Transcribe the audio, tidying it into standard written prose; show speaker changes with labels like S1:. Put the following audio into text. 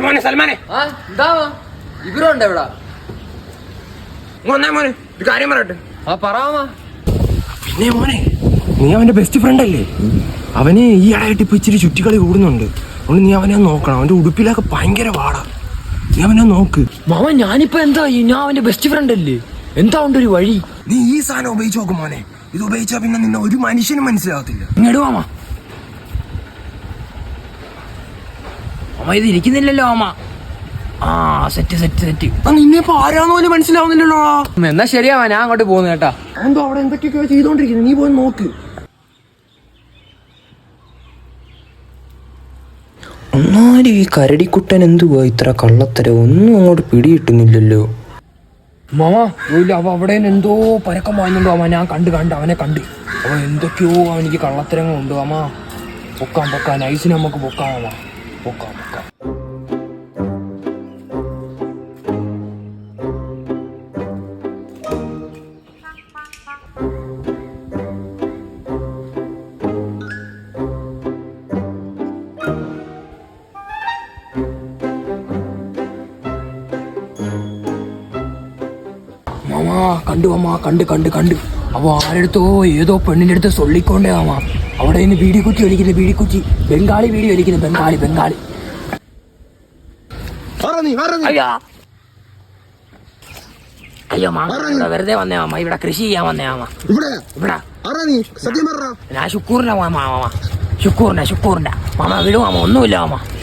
S1: മോനെ സൽമാനെ,
S2: ഇവരുണ്ട് എവിടാ?
S1: മോനെ ഒരു കാര്യം പറയട്ടെ.
S2: പറയാമാ.
S1: പിന്നെ മോനെ, നീ അവന്റെ ബെസ്റ്റ് ഫ്രണ്ട് അല്ലേ? അവന് ഈ ഇടയായിട്ട് ഇപ്പൊ ഇച്ചിരി ചുറ്റിക്കളി കൂടുന്നുണ്ട്. അതുകൊണ്ട് നീ അവനെ നോക്കണം. അവന്റെ ഉടുപ്പിലൊക്കെ ഭയങ്കര വാടാ. നീ അവനെ നോക്ക്.
S2: മാമ ഞാനിപ്പോ എന്താ, ഞാൻ അവന്റെ ബെസ്റ്റ് ഫ്രണ്ട് അല്ലേ? എന്താ ഉണ്ട് ഒരു വഴി?
S1: നീ ഈ സാധനം ഉപയോഗിച്ച് നോക്കും മോനെ. ഇത് ഉപയോഗിച്ചാ പിന്നെ നിന്നെ ഒരു മനുഷ്യനും മനസ്സിലാകത്തില്ല.
S2: ഇങ്ങോട്ട് മാമ. മാമ ഇത് ഇരിക്കുന്നില്ലല്ലോ മാമ. ആ സെറ്റ് സെറ്റ് സെറ്റ്.
S1: നിന്നെ ഇപ്പൊ ആരാന്ന് പോലും മനസ്സിലാവുന്നില്ലല്ലോ.
S2: എന്നാ ശരിയാവാ, ഞാൻ അങ്ങോട്ട് പോകുന്നു കേട്ടാ.
S1: എന്തോ അവിടെ എന്തൊക്കെയൊക്കെയോ ചെയ്തോണ്ടിരിക്കുന്നു. നീ പോയി നോക്ക്.
S3: ഒന്നാലും ഈ കരടിക്കുട്ടൻ എന്തുവാ ഇത്ര കള്ളത്തരം? ഒന്നും അങ്ങോട്ട് പിടികിട്ടുന്നില്ലല്ലോ.
S2: മാമ ഇല്ല, അവ അവിടെ എന്തോ പരക്കം വാങ്ങുന്നുണ്ടോ അമ്മ? ഞാൻ കണ്ട് അവനെ കണ്ട്. അവൻ എന്തൊക്കെയോ അവനിക്ക് കള്ളത്തരങ്ങളുണ്ട് അമ്മ. പൊക്കാം നൈസിന് നമുക്ക് പൊക്കാം അമ്മ. പൊക്കാം. കണ്ട് അവ ആരെടുത്തോ ഏതോ പെണ്ണിന്റെ അടുത്ത് സൊല്ലിക്കൊണ്ടേ ആമാ. അവിടെ നിന്ന് ബീഡിക്കുച്ചി വലിക്കുന്നു, ബംഗാളി വീടി വലിക്കുന്നു, ബംഗാളി. അയ്യോ മാമ, വെറുതെ വന്നേ മാമ. ഇവിടെ കൃഷി ചെയ്യാൻ വന്നേ മാമ. ഇവിടെ ഞാൻ ശുക്കൂറിന്റെ മാമ. ശുക്കൂറിന്റെ മാമ വിടുവാമ. ഒന്നുമില്ല മാമ.